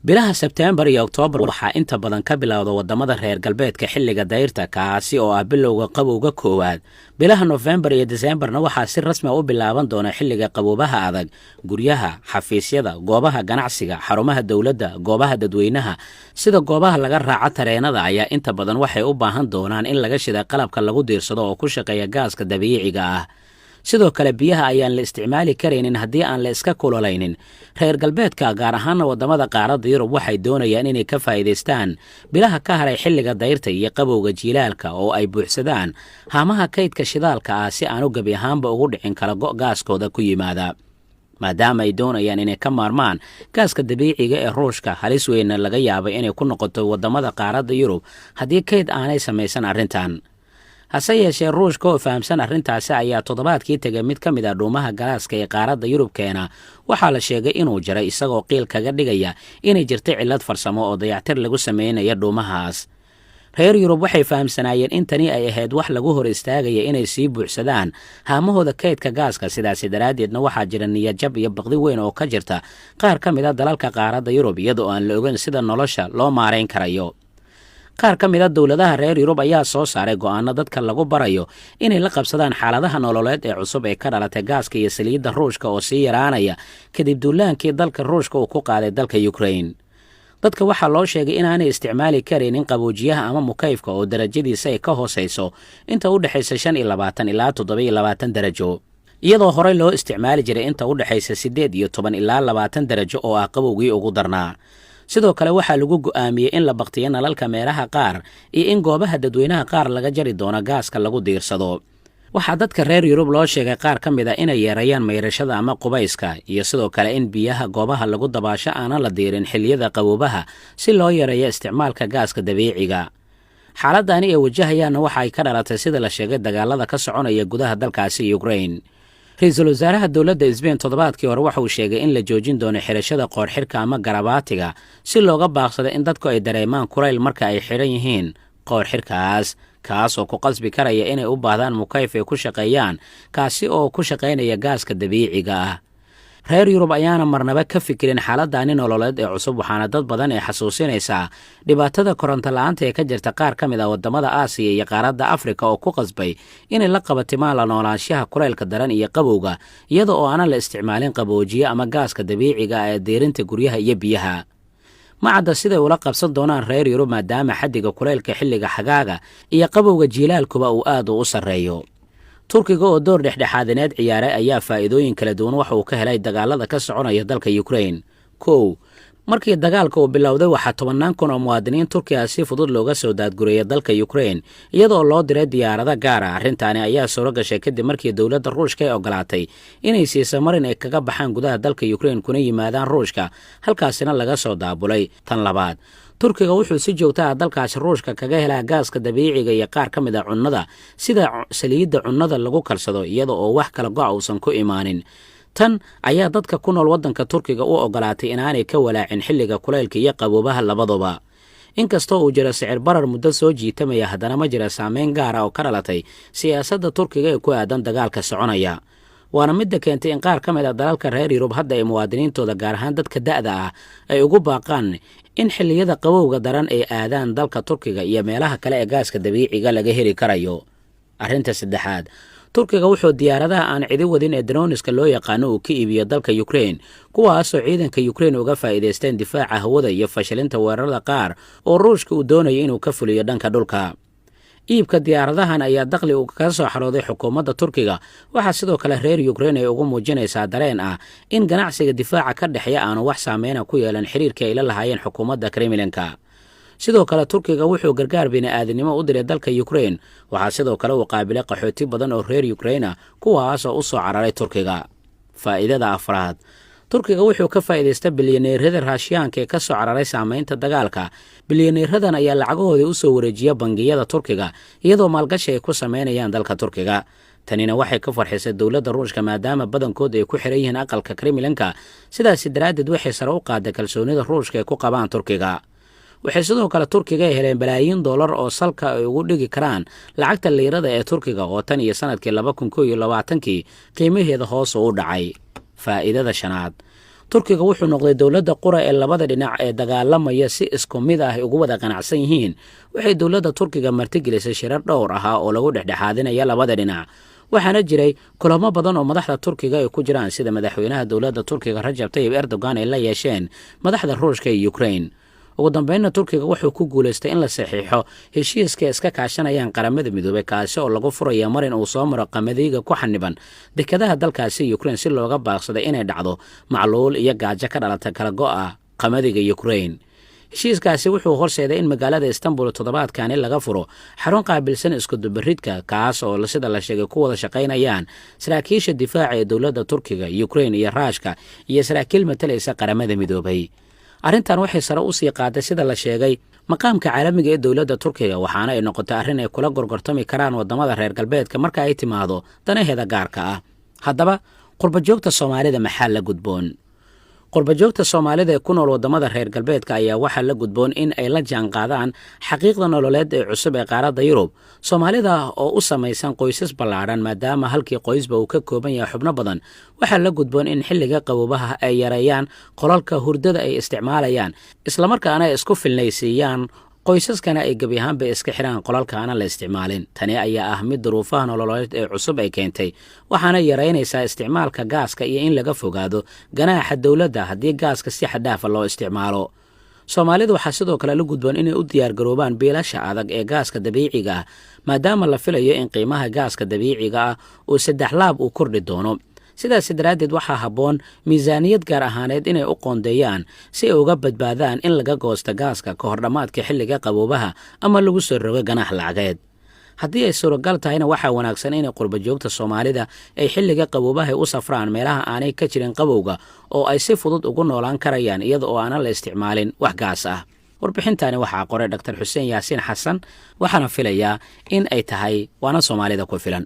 bilaha Sebtembar iyo Oktoobar waxaa inta badan ka bilowda wadamada reer galbeedka xilliga dayrta kaasi oo ah bilowga qabowga koowaad. bilaha November iyo Decemberna waxaa si rasmi ah u bilaaban doona xilliga qaboobaha adag. Guryaha, xafiisyada, goobaha ganacsiga, xarumaha dawladda, goobaha dadweynaha sida goobaha laga raaco tareenada ayaa inta badan waxay u baahan doonaan in laga shida qalabka lagu diirsado oo ku shaqeeya gaaska dabiiciga ah. sidoo kale biyaha ayaan la isticmaali karaynin haddii aan la iska kululaynin. reer galbeedka gaar ahaan wadamada qaaradda Yurub waxay doonayaan inay ka faa'iideystaan bilaha ka haray xilliga dayrta iyo qabowga jiilaalka oo ay buuxsadaan haamaha kaydka shidaalka ah si aanu gabi ahaanba ugu dhicin kala go' gaaskooda ku yimaada. maadaama ay doonayaan inay ka maarmaan gaaska dabiiciga ee Ruushka, halis weyn laga yaabay inay ku noqoto wadamada qaaradda Yurub haddii kayd aanay samaysan arrintan. hase yeeshee Ruushka oo fahamsan arrintaasi ayaa toddobaadkii tegay mid ka mid ah dhuumaha galaaska ee qaaradda Yurub keena waxaa la sheegay inuu jaray isagoo qiil kaga dhigaya inay jirtay cillad farsamo oo dayactir lagu sameynaya dhuumahaas. reer Yurub waxay fahamsanaayeen in tani ay ahayd wax lagu hor istaagaya inay sii buuxsadaan haamahooda kaydka gaaska, sidaasi daraaddeedna waxaa jira niyadjab iyo baqdi weyn oo ka jirta qaar ka mid ah dalalka qaaradda Yurub iyadoo aan la ogeyn sida nolosha loo maareyn karayo. qaar ka mid ah dawladaha reer Yurub ayaa soo saaray go'aano dadka lagu barayo inay la qabsadaan xaaladaha nololeed ee cusub ee ka dhalatay gaaska iyo saliidda Ruushka oo sii yaraanaya kadib duulaankii dalka Ruushka uu ku qaaday dalka Ukraine. dadka waxaa loo sheegay inaanay isticmaali karaynin qaboojiyaha ama mukayfka oo darajadiisa ay ka hooseyso inta u dhaxaysa 25 ilaa 27 darajo, iyadoo horey loo isticmaali jiray inta u dhaxaysa 18 ilaa 20 darajo oo ah qabowgii ugu darnaa. sidoo kale waxaa lagu go'aamiyey in la baqtiyo nalalka meelaha qaar iyo in goobaha dadweynaha qaar laga jari doono gaaska lagu diirsado. waxaa dadka reer Yurub loo sheegay qaar ka mid ah inay yeerayaan mayrashada ama qubayska iyo sidoo kale in biyaha goobaha lagu dabaasho aanan la diirin xilliyada qaboobaha si loo yareeyo isticmaalka gaaska dabiiciga. xaaladani ay wajahayaanna waxa ay ka dhalatay sida la sheegay dagaalada ka soconaya gudaha dalkaasi Ukraine. ra-iisul wasaaraha dowladda Isbeen toddobaadkii hore waxa uu sheegay in la joojin doono xirashada qoorxirka ama garabaatiga si looga baaqsado in dadku ay dareemaan kulayl marka ay xidhan yihiin qoorxirkaas, kaas oo ku qasbi karaya inay u baahdaan mukayf ay ku shaqeeyaan kaasi oo ku shaqaynaya gaaska dabiiciga ah. reer Yurub ayaana marnaba ka fikirin xaaladani nololeed ee cusub, waxaana dad badan ay xasuusinaysaa dhibaatada koronto la'aanta ee ka jirta qaar ka mid ah wadamada Aasiya iyo qaaradda Afrika oo ku qasbay inay la qabatimaan la noolaanshaha kulaylka daran iyo qabowga iyada oo aanan la isticmaalin qaboojiye ama gaaska dabiiciga ah ee diirinta guryaha iyo biyaha. ma cadda siday ula qabsan doonaan reer Yurub maadaama xaddiga kulaylka xilliga xagaaga iyo qabowga jiilaalkuba uu aad u sarreeyo. turkiga oo door dhexdhexaadineed ciyaaray ayaa faa'iidooyin kala duwan waxa uu ka helay dagaalada ka soconaya dalka Ukraine. markii dagaalka uu bilowday waxaa 10,000 oo muwaadiniin Turki ah si fudud looga soo daadguriyay dalka Ukraine iyadoo loo diray diyaarado gaar ah. arrintaani ayaa soo gashay kadib markii dawladda Ruushka ay ogolaatay inay siiso marin ay kaga baxaan gudaha dalka Ukraine kuna yimaadaan Ruushka, halkaasina laga soo daabulay. tan labaad, turkiga wuxuu si joogto ah dalkaas Ruushka kaga helaa gaaska dabiiciga iyo qaar ka mid ah cunnada sida saliidda cunnada lagu karsado iyada oo wax kala go'a uusan ku imaanin. tan ayaa dadka ku nool waddanka Turkiga u ogolaatay inaanay ka walaacin xilliga kulaylka iyo qaboobaha labaduba. inkastoo uu jiro sicir barar muddo soo jiitamaya, haddana ma jira saameyn gaar ah oo ka dhalatay siyaasadda Turkiga ee ku aadan dagaalka soconaya. waana midda keentay in qaar ka mid ah dalalka reer Yurub hadda ay muwaadiniintooda gaar ahaan dadka da'da ah ay ugu baaqaan in xilliyada qabowga daran ay aadaan dalka Turkiga iyo meelaha kale ee gaaska dabiiciga laga heli karayo. arrinta saddexaad, turkiga wuxuu diyaaradaha aan cidi wadin ee droniska loo yaqaano uu ka iibiyo dalka Ukraine, kuwaasoo ciidanka Ukraine uga faa'iideysteen difaaca hawada iyo fashilinta weerarada qaar oo Ruushka uu doonayo inuu ka fuliyo dhanka dhulka. iibka diyaaradahan ayaa dakhli uu kaga soo xarooday xukuumadda Turkiga. waxaa sidoo kale reer Ukraine ay ugu muujinaysaa dareen ah in ganacsiga difaaca ka dhexeeya aanu wax saameyn ku yeelan xiriirka ay la lahaayeen xukuumadda Kremlinka. sidoo kale turkiga wuxuu gargaar bini'aadanimo u diray dalka Ukraine. waxaa sidoo kale uu qaabilay qaxooti badan oo reer Ukraine kuwaas oo u soo cararay Turkiga. faa'iidada afraad, turkiga wuxuu ka faa'iideystay bilyaneerada Raashiyaanka ee ka soo cararay saameynta dagaalka. bilyaneeradan ayaa lacagahooda u soo wareejiya bangiyada Turkiga iyadoo maalgashi ay ku sameynayaan dalka Turkiga. tanina waxay ka farxisay dawladda Ruushka maadaama badankooda ay ku xiran yihiin aqalka Kremlinka, sidaas daraaddeed waxay sare u qaaday kalsoonida Ruushka ee ku qabaan Turkiga. waxay sidoo kale Turkiga ay heleen balaayiin dollar oo salka ay ugu dhigi karaan lacagta liirada ee Turkiga oo tan iyo sanadkii 2021 qiimaheeda hoos u dhacay. faa'iidada shanaad, turkiga wuxuu noqday dowladda qura ee labada dhinac ee dagaalamaya si isku mid ah ugu wada qanacsan yihiin. waxay dowladda turkiga martigelisay shirar dhowr ah oo lagu dhexdhexaadinaya labada dhinac, waxaana jiray kulamo badan oo madaxda turkiga ay ku jiraan sida madaxweynaha dowladda turkiga Rajab Tayyip Erdogan ay la yeesheen madaxda Ruushka iyo Ukraine. ugu dambeynna turkiga wuxuu ku guulaystay in la saxiixo heshiiska iska kaashanayaan qaramada midoobay kaasi oo lagu furaya marin uu soo maro qamadiga ku xaniban dekedaha dalkaasi Ukraine si looga baaqsaday inay dhacdo macluul iyo gaajo ka dhalata kala go'a qamadiga Ukraine. heshiiskaasi wuxuu horseeday in magaalada Istanbul toddobaadkan laga furo xarun qaabilsan isku dubaridka kaas oo sida la sheegay ku wada shaqaynayaan saraakiisha difaaca ee dowladda turkiga, Ukraine iyo Ruushka iyo saraakiil matalaysa qaramada midoobay. arrintan waxay sare u sii qaaday sida la sheegay maqaamka caalamiga ee dowladda turkiga, waxaana ay noqotay arrin ay kula gorgortami karaan wadamada reer galbeedka marka ay timaado danaheeda gaarka ah. haddaba qurbajoogta Soomaalida maxaa la gudboon? qurbajoogta Soomaalida ee ku nool wadamada reer galbeedka ayaa waxaa la gudboon in ay la jaan qaadaan xaqiiqda nololeed ee cusub ee qaaradda Yurub. Soomaalida oo u samaysan qoysas ballaadhan maadaama halkii qoysba uu ka kooban yahay xubno badan, waxaa la gudboon in xilliga qaboobaha ay yareeyaan qolalka hurdada ay isticmaalayaan, isla markaana ay isku filnaysiiyaan qoysaskana ay gebi ahaanba iska xiraan qolalkaana la isticmaalin. tani ayaa ah mid duruufaha nololeed ee cusub ay keentay, waxaana yaraynaysaa isticmaalka gaaska iyo in laga fogaado ganaaxa dowladda haddii gaaska si xad-dhaafa loo isticmaalo. Soomaalida waxaa sidoo kale la gudboon inay u diyaargaroobaan biilasha adag ee gaaska dabiiciga ah maadaama la filayo in qiimaha gaaska dabiiciga ah uu 3 laab uu kordhi doono. sidaas daraaddeed waxaa habboon miisaaniyad gaar ahaaneed inay u qoondeeyaan si ay uga badbaadaan in laga goosto gaaska ka hor dhammaadka xilliga qaboobaha ama lagu soo rogo ganaax lacageed. haddii ay suuragal tahayna waxaa wanaagsan inay qurbajoogta Soomaalida ay xilliga qaboobaha u safraan meelaha aanay ka jirin qabowga oo ay si fudud ugu noolaan karayaan iyada oo aanan la isticmaalin wax gaas ah. warbixintani waxaa qoray Dr. Xuseen Yaasiin Xasan, waxaana filayaa in ay tahay waana Soomaalida ku filan.